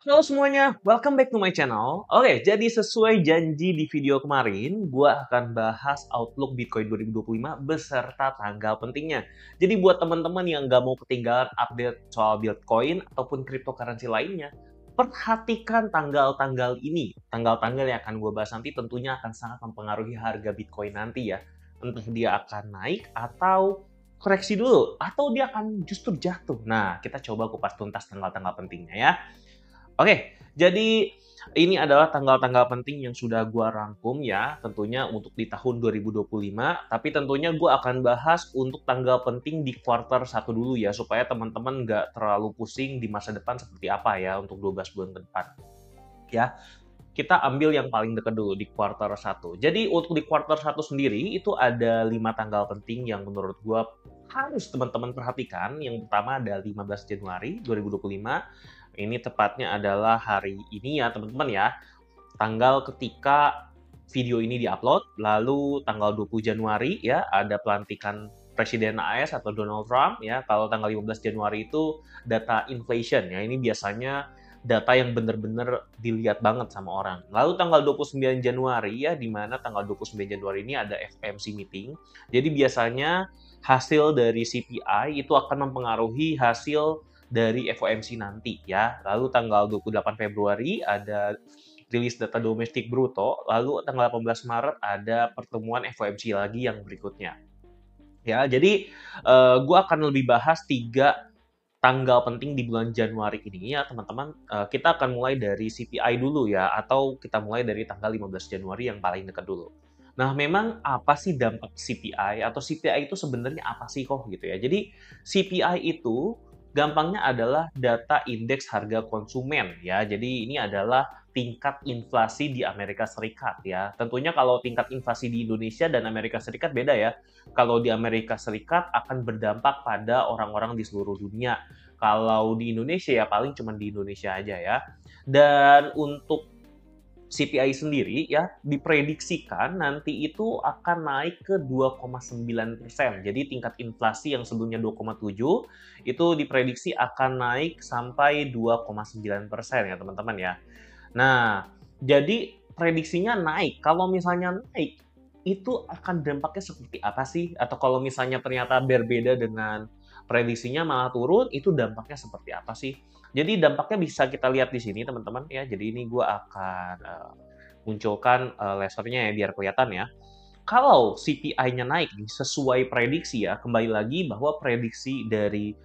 Halo semuanya, welcome back to my channel. Oke, jadi sesuai janji di video kemarin, gue akan bahas Outlook Bitcoin 2025 beserta tanggal pentingnya. Jadi buat teman-teman yang nggak mau ketinggalan update soal Bitcoin ataupun cryptocurrency lainnya, perhatikan tanggal-tanggal ini. Tanggal-tanggal yang akan gue bahas nanti tentunya akan sangat mempengaruhi harga Bitcoin nanti ya. Entah dia akan naik atau koreksi dulu, atau dia akan justru jatuh. Nah, kita coba kupas tuntas tanggal-tanggal pentingnya ya. Oke, jadi ini adalah tanggal-tanggal penting yang sudah gua rangkum ya, tentunya untuk di tahun 2025, tapi tentunya gua akan bahas untuk tanggal penting di kuartal 1 dulu ya, supaya teman-teman nggak terlalu pusing di masa depan seperti apa ya untuk 12 bulan ke depan. Ya, kita ambil yang paling dekat dulu di kuartal 1. Jadi untuk di kuartal 1 sendiri itu ada 5 tanggal penting yang menurut gua harus teman-teman perhatikan. Yang pertama ada 15 Januari 2025. Ini tepatnya adalah hari ini ya teman-teman ya. Tanggal ketika video ini diupload, lalu tanggal 20 Januari ya ada pelantikan Presiden AS atau Donald Trump ya. Kalau tanggal 15 Januari itu data inflation ya. Ini biasanya data yang benar-benar dilihat banget sama orang. Lalu tanggal 29 Januari ya, di mana tanggal 29 Januari ini ada FOMC meeting. Jadi biasanya hasil dari CPI itu akan mempengaruhi hasil dari FOMC nanti ya. Lalu tanggal 28 Februari ada rilis data domestik bruto, lalu tanggal 18 Maret ada pertemuan FOMC lagi yang berikutnya. Ya, jadi gue akan lebih bahas 3 tanggal penting di bulan Januari ini ya teman-teman. Kita akan mulai dari CPI dulu ya, atau kita mulai dari tanggal 15 Januari yang paling dekat dulu. Nah, memang apa sih dampak CPI atau CPI itu sebenarnya apa sih kok gitu ya. Jadi CPI itu gampangnya adalah data indeks harga konsumen ya. Jadi ini adalah tingkat inflasi di Amerika Serikat ya. Tentunya kalau tingkat inflasi di Indonesia dan Amerika Serikat beda ya. Kalau di Amerika Serikat akan berdampak pada orang-orang di seluruh dunia. Kalau di Indonesia ya paling cuma di Indonesia aja ya. Dan untuk CPI sendiri ya diprediksikan nanti itu akan naik ke 2,9%. Jadi tingkat inflasi yang sebelumnya 2,7 itu diprediksi akan naik sampai 2,9% ya teman-teman ya. Nah, jadi prediksinya naik. Kalau misalnya naik, itu akan dampaknya seperti apa sih? Atau kalau misalnya ternyata berbeda dengan prediksinya malah turun, itu dampaknya seperti apa sih? Jadi dampaknya bisa kita lihat di sini teman-teman ya. Jadi ini gue akan munculkan lasernya ya biar kelihatan ya. Kalau CPI-nya naik nih sesuai prediksi ya, kembali lagi bahwa prediksi dari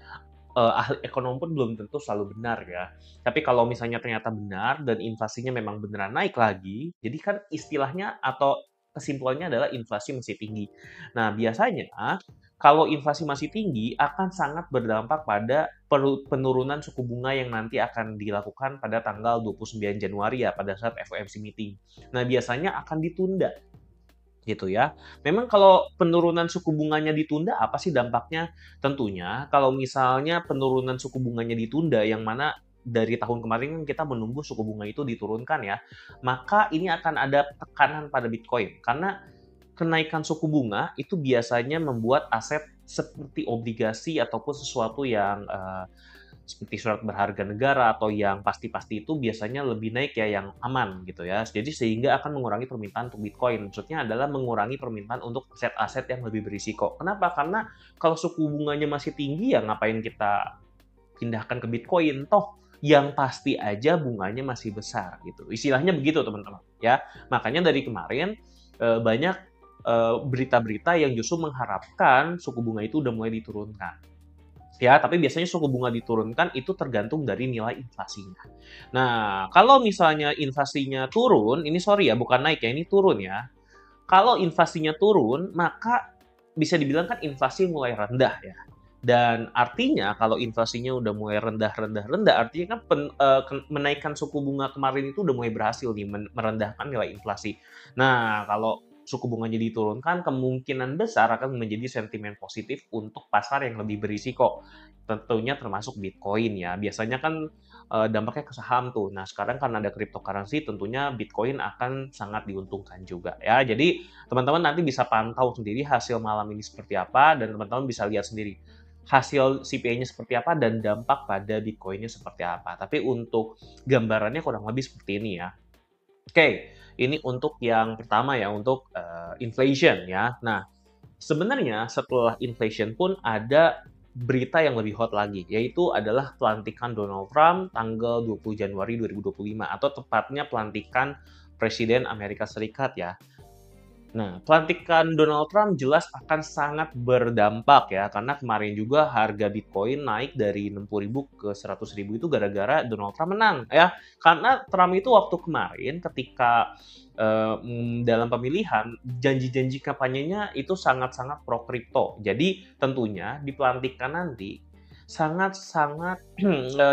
ahli ekonom pun belum tentu selalu benar ya. Tapi kalau misalnya ternyata benar dan inflasinya memang beneran naik lagi, jadi kan istilahnya atau kesimpulannya adalah inflasi masih tinggi. Nah, biasanya kalau inflasi masih tinggi akan sangat berdampak pada penurunan suku bunga yang nanti akan dilakukan pada tanggal 29 Januari ya pada saat FOMC meeting. Nah, biasanya akan ditunda gitu ya. Memang kalau penurunan suku bunganya ditunda, apa sih dampaknya? Tentunya kalau misalnya penurunan suku bunganya ditunda, yang mana dari tahun kemarin kan kita menunggu suku bunga itu diturunkan ya, maka ini akan ada tekanan pada Bitcoin. Karena kenaikan suku bunga itu biasanya membuat aset seperti obligasi ataupun sesuatu yang seperti surat berharga negara atau yang pasti-pasti itu biasanya lebih naik ya yang aman gitu ya. Jadi sehingga akan mengurangi permintaan untuk Bitcoin. Maksudnya adalah mengurangi permintaan untuk aset-aset yang lebih berisiko. Kenapa? Karena kalau suku bunganya masih tinggi ya ngapain kita pindahkan ke Bitcoin toh yang pasti aja bunganya masih besar gitu. Istilahnya begitu teman-teman ya. Makanya dari kemarin banyak berita-berita yang justru mengharapkan suku bunga itu udah mulai diturunkan. Ya, tapi biasanya suku bunga diturunkan itu tergantung dari nilai inflasinya. Nah, kalau misalnya inflasinya turun, ini sorry ya, bukan naik ya, ini turun ya. Kalau inflasinya turun, maka bisa dibilang kan inflasi mulai rendah ya. Dan artinya kalau inflasinya udah mulai rendah, artinya kan menaikkan suku bunga kemarin itu udah mulai berhasil nih merendahkan nilai inflasi. Nah, kalau suku bunganya diturunkan, kemungkinan besar akan menjadi sentimen positif untuk pasar yang lebih berisiko. Tentunya termasuk Bitcoin ya. Biasanya kan dampaknya ke saham tuh. Nah, sekarang kan ada cryptocurrency, tentunya Bitcoin akan sangat diuntungkan juga ya. Jadi, teman-teman nanti bisa pantau sendiri hasil malam ini seperti apa dan teman-teman bisa lihat sendiri. hasil CPI-nya seperti apa dan dampak pada Bitcoin-nya seperti apa. Tapi untuk gambarannya kurang lebih seperti ini ya. Oke, ini untuk yang pertama ya, untuk inflation ya. Nah, sebenarnya setelah inflation pun ada berita yang lebih hot lagi, yaitu adalah pelantikan Donald Trump tanggal 20 Januari 2025, atau tepatnya pelantikan Presiden Amerika Serikat ya. Nah, pelantikan Donald Trump jelas akan sangat berdampak ya, karena kemarin juga harga Bitcoin naik dari 60.000 ke 100.000 itu gara-gara Donald Trump menang ya. Karena Trump itu waktu kemarin ketika dalam pemilihan, janji-janji kampanyenya itu sangat-sangat pro kripto. Jadi tentunya di pelantikan nanti sangat-sangat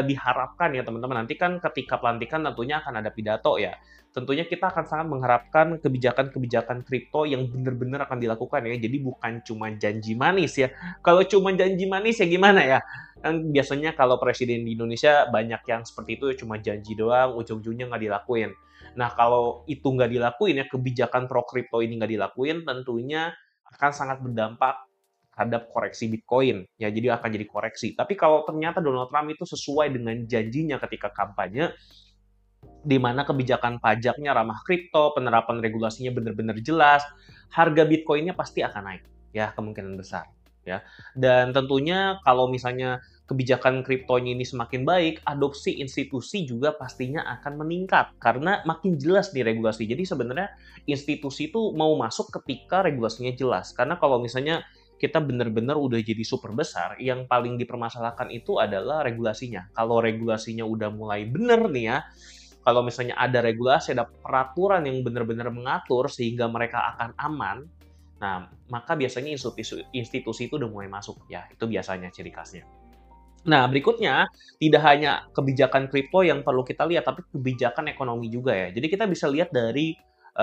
diharapkan ya teman-teman. Nanti kan ketika pelantikan tentunya akan ada pidato ya. Tentunya kita akan sangat mengharapkan kebijakan-kebijakan kripto yang benar-benar akan dilakukan ya. Jadi bukan cuma janji manis ya. Kalau cuma janji manis ya gimana ya? Kan biasanya kalau presiden di Indonesia banyak yang seperti itu cuma janji doang, ujung-ujungnya nggak dilakuin. Nah kalau itu nggak dilakuin ya, kebijakan pro kripto ini nggak dilakuin, tentunya akan sangat berdampak terhadap koreksi Bitcoin. Ya, jadi akan jadi koreksi. Tapi kalau ternyata Donald Trump itu sesuai dengan janjinya ketika kampanye, di mana kebijakan pajaknya ramah kripto, penerapan regulasinya benar-benar jelas, harga Bitcoin-nya pasti akan naik, ya kemungkinan besar, ya. Dan tentunya kalau misalnya kebijakan kriptonya ini semakin baik, adopsi institusi juga pastinya akan meningkat karena makin jelas nih regulasi. Jadi sebenarnya institusi itu mau masuk ketika regulasinya jelas. Karena kalau misalnya kita benar-benar udah jadi super besar, yang paling dipermasalahkan itu adalah regulasinya. Kalau regulasinya udah mulai bener nih ya, kalau misalnya ada regulasi, ada peraturan yang benar-benar mengatur sehingga mereka akan aman, nah maka biasanya institusi itu udah mulai masuk ya, itu biasanya ciri khasnya. Nah, berikutnya tidak hanya kebijakan kripto yang perlu kita lihat, tapi kebijakan ekonomi juga ya. Jadi kita bisa lihat dari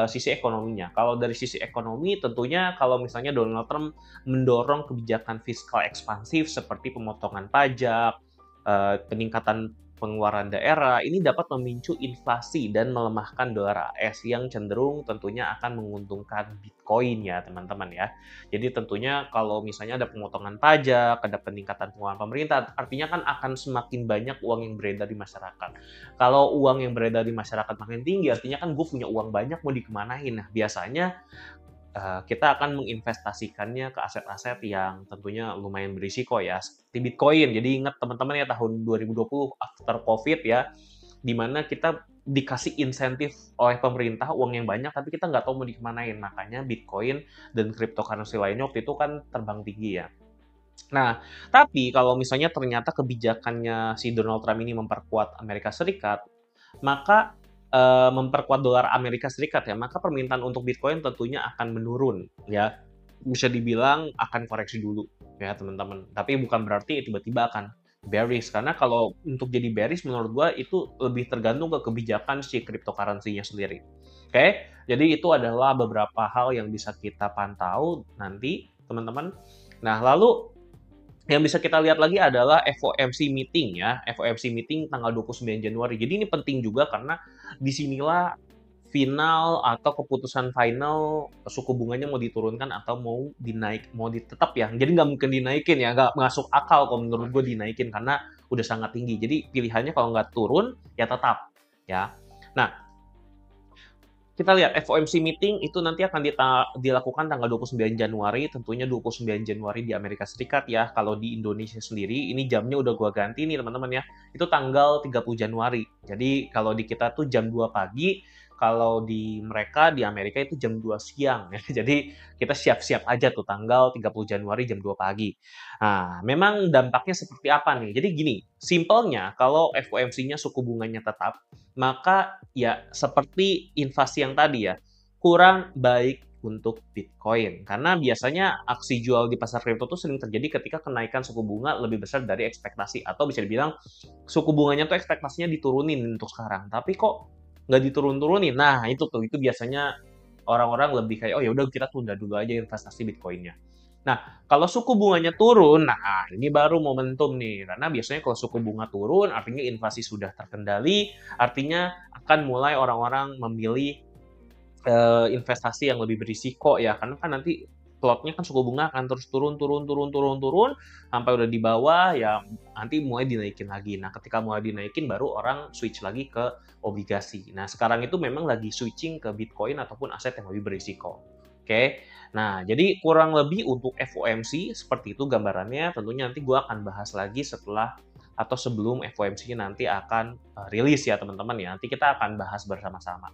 sisi ekonominya. Kalau dari sisi ekonomi, tentunya kalau misalnya Donald Trump mendorong kebijakan fiskal ekspansif seperti pemotongan pajak, peningkatan pengeluaran daerah, ini dapat memicu inflasi dan melemahkan dolar AS yang cenderung tentunya akan menguntungkan Bitcoin ya teman-teman ya. Jadi tentunya kalau misalnya ada pemotongan pajak, ada peningkatan pengeluaran pemerintah, artinya kan akan semakin banyak uang yang beredar di masyarakat. Kalau uang yang beredar di masyarakat makin tinggi, artinya kan gue punya uang banyak mau dikemanain. Nah biasanya kita akan menginvestasikannya ke aset-aset yang tentunya lumayan berisiko ya, seperti Bitcoin. Jadi ingat teman-teman ya tahun 2020 after COVID ya, di mana kita dikasih insentif oleh pemerintah uang yang banyak, tapi kita nggak tahu mau dikemanain. Makanya Bitcoin dan cryptocurrency lainnya waktu itu kan terbang tinggi ya. Nah, tapi kalau misalnya ternyata kebijakannya si Donald Trump ini memperkuat Amerika Serikat, maka memperkuat dolar Amerika Serikat ya, maka permintaan untuk Bitcoin tentunya akan menurun ya. Bisa dibilang akan koreksi dulu ya teman-teman. Tapi bukan berarti tiba-tiba akan bearish, karena kalau untuk jadi bearish menurut gua itu lebih tergantung ke kebijakan si cryptocurrency-nya sendiri. Oke, jadi itu adalah beberapa hal yang bisa kita pantau nanti teman-teman. Nah, lalu yang bisa kita lihat lagi adalah FOMC meeting ya, FOMC meeting tanggal 29 Januari. Jadi ini penting juga karena disinilah final atau keputusan final suku bunganya mau diturunkan atau mau ditetap ya. Jadi nggak mungkin dinaikin ya, nggak masuk akal kalau menurut gue dinaikin karena udah sangat tinggi. Jadi pilihannya kalau nggak turun ya tetap ya. Nah, kita lihat FOMC meeting itu nanti akan dilakukan tanggal 29 Januari, tentunya 29 Januari di Amerika Serikat ya. Kalau di Indonesia sendiri, ini jamnya udah gua ganti nih teman-teman ya. Itu tanggal 30 Januari. Jadi kalau di kita tuh jam 2 pagi, kalau di mereka di Amerika itu jam 2 siang ya. Jadi kita siap-siap aja tuh tanggal 30 Januari jam 2 pagi. Nah, memang dampaknya seperti apa nih? Jadi gini, simpelnya kalau FOMC-nya suku bunganya tetap, maka ya seperti inflasi yang tadi ya, kurang baik untuk Bitcoin. Karena biasanya aksi jual di pasar kripto tuh sering terjadi ketika kenaikan suku bunga lebih besar dari ekspektasi. Atau bisa dibilang suku bunganya tuh ekspektasinya diturunin untuk sekarang. Tapi kok nggak diturun-turunin? Nah itu tuh, itu biasanya orang-orang lebih kayak, oh ya udah kita tunda dulu aja investasi Bitcoinnya. Nah, kalau suku bunganya turun, nah ini baru momentum nih. Karena biasanya kalau suku bunga turun, artinya inflasi sudah terkendali, artinya akan mulai orang-orang memilih investasi yang lebih berisiko ya. Karena kan nanti plotnya kan suku bunga akan terus turun, sampai udah di bawah, ya nanti mulai dinaikin lagi. Nah, ketika mulai dinaikin baru orang switch lagi ke obligasi. Nah, sekarang itu memang lagi switching ke Bitcoin ataupun aset yang lebih berisiko. Oke. Nah, jadi kurang lebih untuk FOMC seperti itu gambarannya. Tentunya nanti gue akan bahas lagi setelah atau sebelum FOMC nanti akan rilis ya teman-teman ya. Nanti kita akan bahas bersama-sama.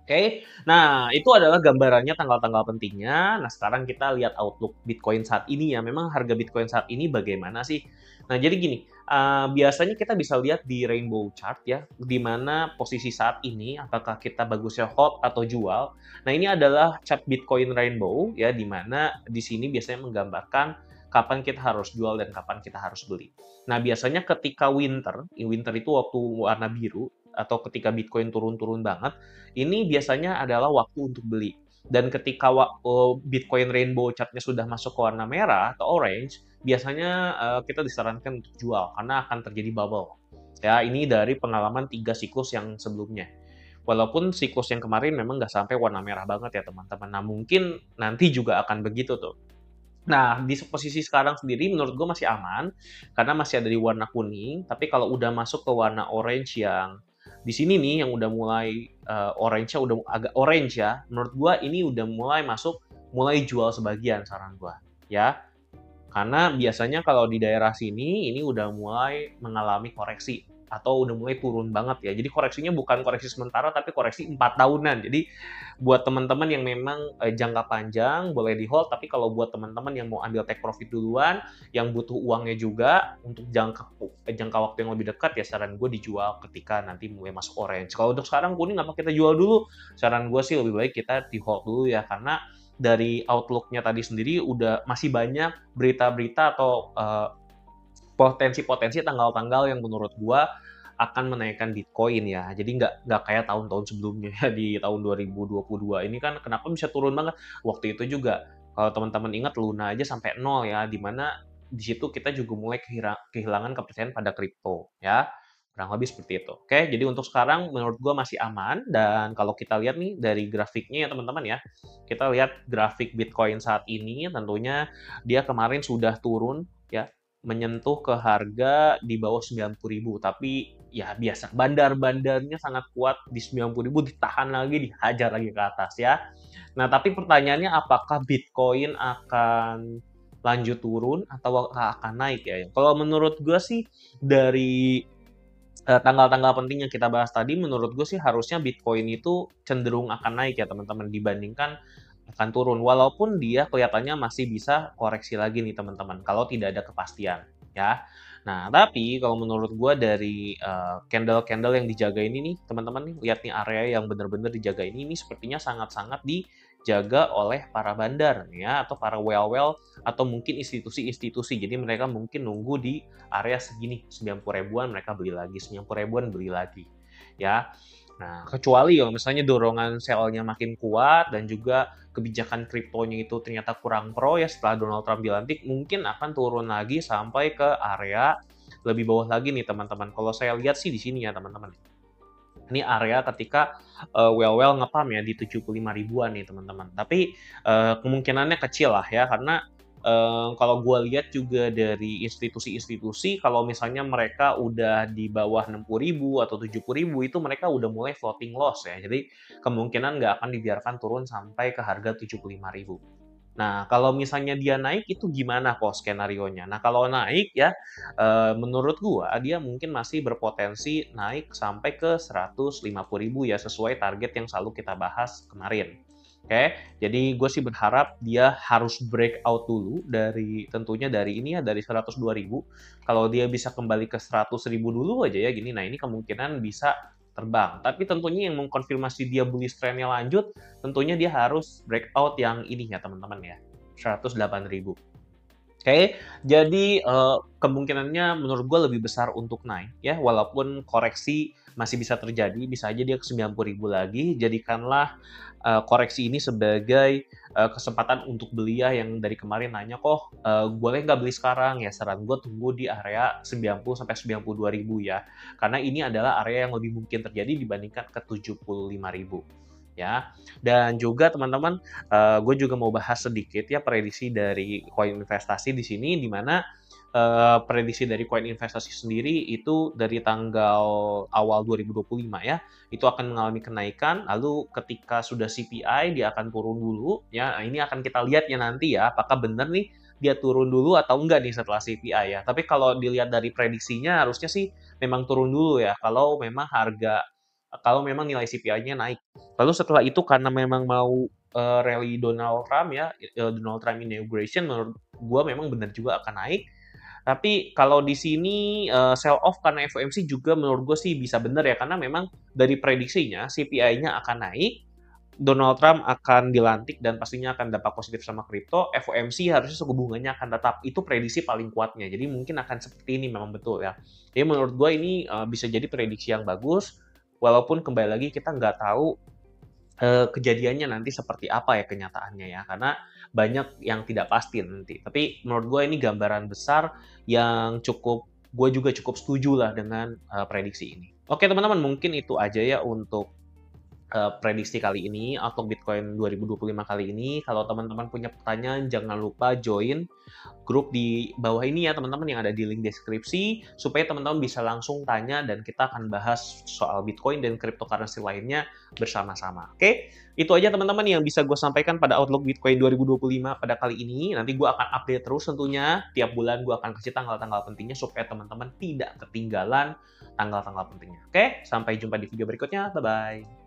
Oke, nah itu adalah gambarannya tanggal-tanggal pentingnya. Nah sekarang kita lihat outlook Bitcoin saat ini ya. Memang harga Bitcoin saat ini bagaimana sih? Nah jadi gini, biasanya kita bisa lihat di rainbow chart ya, di mana posisi saat ini, apakah kita bagusnya hold atau jual. Nah ini adalah chart Bitcoin rainbow ya, di mana di sini biasanya menggambarkan kapan kita harus jual dan kapan kita harus beli. Nah biasanya ketika winter itu waktu warna biru, atau ketika Bitcoin turun-turun banget, ini biasanya adalah waktu untuk beli. Dan ketika Bitcoin rainbow chart-nya sudah masuk ke warna merah atau orange, biasanya kita disarankan untuk jual karena akan terjadi bubble. Ya, ini dari pengalaman 3 siklus yang sebelumnya. Walaupun siklus yang kemarin memang nggak sampai warna merah banget ya teman-teman. Nah mungkin nanti juga akan begitu tuh. Nah, di posisi sekarang sendiri menurut gue masih aman, karena masih ada di warna kuning, tapi kalau udah masuk ke warna orange yang di sini nih, yang udah mulai orange-nya udah agak orange ya, menurut gue ini udah mulai masuk, mulai jual sebagian saran gue, ya. Karena biasanya kalau di daerah sini, ini udah mulai mengalami koreksi atau udah mulai turun banget ya. Jadi koreksinya bukan koreksi sementara, tapi koreksi 4 tahunan. Jadi buat teman-teman yang memang jangka panjang, boleh di hold. Tapi kalau buat teman-teman yang mau ambil take profit duluan, yang butuh uangnya juga untuk jangka waktu yang lebih dekat, ya saran gue dijual ketika nanti mulai masuk orange. Kalau untuk sekarang kuning, apa kita jual dulu? Saran gue sih lebih baik kita di hold dulu ya, karena dari outlook-nya tadi sendiri udah masih banyak berita-berita atau potensi-potensi tanggal-tanggal yang menurut gua akan menaikkan Bitcoin ya. Jadi nggak kayak tahun-tahun sebelumnya ya, di tahun 2022 ini kan kenapa bisa turun banget. Waktu itu juga kalau teman-teman ingat Luna aja sampai nol ya, di mana di situ kita juga mulai kehilangan kepercayaan pada kripto ya. Kurang lebih seperti itu. Oke, jadi untuk sekarang menurut gua masih aman, dan kalau kita lihat nih dari grafiknya ya teman-teman ya. Kita lihat grafik Bitcoin saat ini, tentunya dia kemarin sudah turun ya, menyentuh ke harga di bawah 90.000, tapi ya biasa bandar-bandarnya sangat kuat di 90.000, ditahan lagi, dihajar lagi ke atas ya. Nah, tapi pertanyaannya apakah Bitcoin akan lanjut turun atau akan naik ya? Kalau menurut gue sih dari tanggal-tanggal penting yang kita bahas tadi, menurut gue sih harusnya Bitcoin itu cenderung akan naik ya teman-teman, dibandingkan akan turun. Walaupun dia kelihatannya masih bisa koreksi lagi nih teman-teman, kalau tidak ada kepastian ya. Nah, tapi kalau menurut gue dari candle-candle yang dijaga ini nih teman-teman, nih lihat nih area yang benar-benar dijaga ini sepertinya sangat-sangat dijaga oleh para bandar ya, atau para well-well, atau mungkin institusi-institusi. Jadi mereka mungkin nunggu di area segini 90 ribuan, mereka beli lagi 90 ribuan, beli lagi ya. Nah, kecuali kalau misalnya dorongan sell-nya makin kuat dan juga kebijakan kriptonya itu ternyata kurang pro ya setelah Donald Trump dilantik, mungkin akan turun lagi sampai ke area lebih bawah lagi nih teman-teman. Kalau saya lihat sih di sini ya teman-teman. Ini area ketika well ngepam ya di 75 ribuan nih teman-teman. Tapi kemungkinannya kecil lah ya, karena kalau gue lihat juga dari institusi-institusi, kalau misalnya mereka udah di bawah 60.000 atau 70.000, itu mereka udah mulai floating loss ya. Jadi kemungkinan nggak akan dibiarkan turun sampai ke harga 75.000. Nah, kalau misalnya dia naik itu gimana kok skenarionya? Nah, kalau naik ya, menurut gua dia mungkin masih berpotensi naik sampai ke 150.000 ya, sesuai target yang selalu kita bahas kemarin. Oke, jadi gue sih berharap dia harus breakout dulu dari, tentunya dari ini ya, dari 102.000. Kalau dia bisa kembali ke 100.000 dulu aja ya gini, nah ini kemungkinan bisa terbang. Tapi tentunya yang mengkonfirmasi dia bullish trend-nya lanjut, tentunya dia harus breakout yang ini ya teman-teman ya, 108.000. Oke, jadi kemungkinannya menurut gue lebih besar untuk naik ya, walaupun koreksi masih bisa terjadi, bisa aja dia ke 90.000 lagi. Jadikanlah koreksi ini sebagai kesempatan untuk beli ya, yang dari kemarin nanya kok boleh nggak beli sekarang ya, saran gue tunggu di area 90 sampai 92.000 ya, karena ini adalah area yang lebih mungkin terjadi dibandingkan ke 75.000. ya. Dan juga teman-teman, gue juga mau bahas sedikit ya prediksi dari koin investasi di sini, di mana prediksi dari koin investasi sendiri itu dari tanggal awal 2025 ya, itu akan mengalami kenaikan, lalu ketika sudah CPI dia akan turun dulu ya. Nah, ini akan kita lihat ya nanti ya, apakah benar nih dia turun dulu atau enggak nih setelah CPI ya. Tapi kalau dilihat dari prediksinya harusnya sih memang turun dulu ya, kalau memang nilai CPI-nya naik. Lalu setelah itu karena memang mau rally Donald Trump ya, Donald Trump inauguration menurut gua memang benar juga akan naik. Tapi kalau di sini sell off karena FOMC juga menurut gue sih bisa benar ya, karena memang dari prediksinya CPI-nya akan naik, Donald Trump akan dilantik dan pastinya akan dampak positif sama kripto, FOMC harusnya suku bunganya akan tetap. Itu prediksi paling kuatnya. Jadi mungkin akan seperti ini memang betul ya. Jadi menurut gue ini bisa jadi prediksi yang bagus, walaupun kembali lagi kita nggak tahu kejadiannya nanti seperti apa ya kenyataannya ya, karena banyak yang tidak pasti nanti. Tapi menurut gue ini gambaran besar yang gue juga cukup setuju lah dengan prediksi ini. Oke teman-teman, mungkin itu aja ya untuk prediksi kali ini, Outlook Bitcoin 2025 kali ini. Kalau teman-teman punya pertanyaan, jangan lupa join grup di bawah ini ya teman-teman, yang ada di link deskripsi, supaya teman-teman bisa langsung tanya dan kita akan bahas soal Bitcoin dan cryptocurrency lainnya bersama-sama. Oke, itu aja teman-teman yang bisa gue sampaikan pada Outlook Bitcoin 2025 pada kali ini. Nanti gue akan update terus tentunya, tiap bulan gue akan kasih tanggal-tanggal pentingnya supaya teman-teman tidak ketinggalan tanggal-tanggal pentingnya. Oke, sampai jumpa di video berikutnya. Bye-bye.